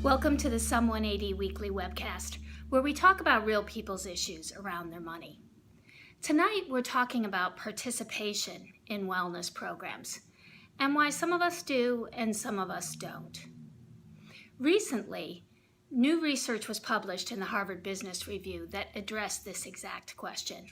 Welcome to the Some 180 Weekly Webcast, where we talk about real people's issues around their money. Tonight, we're talking about participation in wellness programs and why some of us do and some of us don't. Recently, new research was published in the Harvard Business Review that addressed this exact question.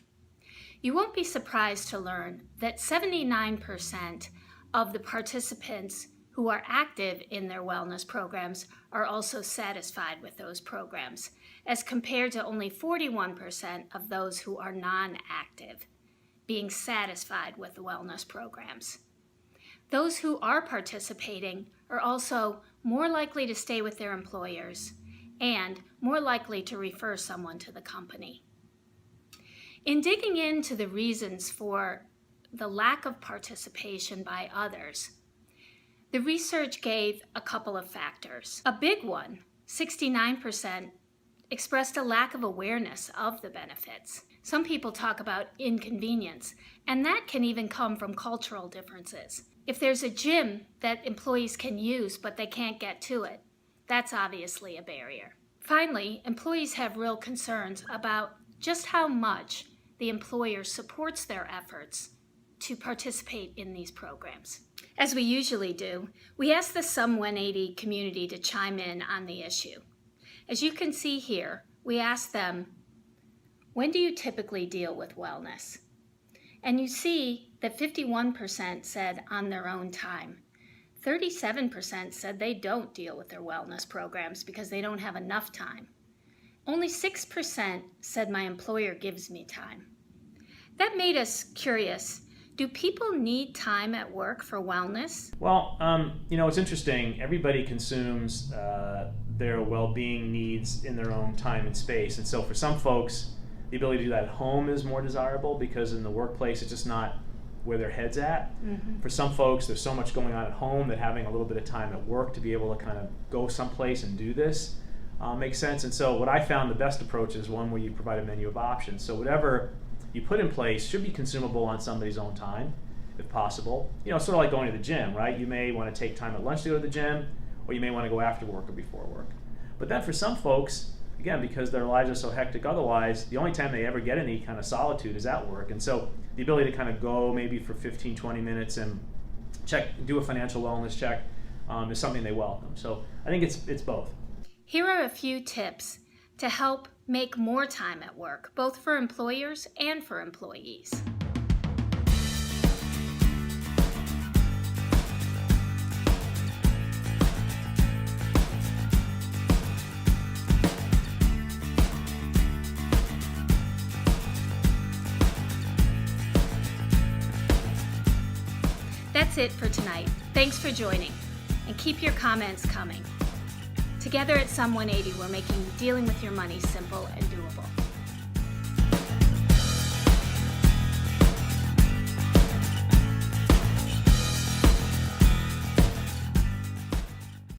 You won't be surprised to learn that 79% of the participants who are active in their wellness programs are also satisfied with those programs, as compared to only 41% of those who are non-active being satisfied with the wellness programs. Those who are participating are also more likely to stay with their employers and more likely to refer someone to the company. In digging into the reasons for the lack of participation by others, the research gave a couple of factors. A big one, 69%, expressed a lack of awareness of the benefits. Some people talk about inconvenience, and that can even come from cultural differences. If there's a gym that employees can use but they can't get to it, that's obviously a barrier. Finally, employees have real concerns about just how much the employer supports their efforts to participate in these programs. As we usually do, we ask the Some 180 community to chime in on the issue. As you can see here, we asked them, when do you typically deal with wellness? And you see that 51% said on their own time. 37% said they don't deal with their wellness programs because they don't have enough time. Only 6% said my employer gives me time. That made us curious. Do people need time at work for wellness? Well, it's interesting. Everybody consumes their well-being needs in their own time and space. And so for some folks, the ability to do that at home is more desirable because in the workplace, it's just not where their head's at. Mm-hmm. For some folks, there's so much going on at home that having a little bit of time at work to be able to kind of go someplace and do this makes sense. And so what I found the best approach is one where you provide a menu of options. So whatever you put in place should be consumable on somebody's own time, if possible. Sort of like going to the gym, right? You may want to take time at lunch to go to the gym, or you may want to go after work or before work. But then for some folks, again, because their lives are so hectic otherwise, the only time they ever get any kind of solitude is at work. And so the ability to kind of go maybe for 15, 20 minutes and do a financial wellness check is something they welcome. So I think it's both. Here are a few tips to help make more time at work, both for employers and for employees. That's it for tonight. Thanks for joining, and keep your comments coming. Together at Some 180, we're making dealing with your money simple and doable.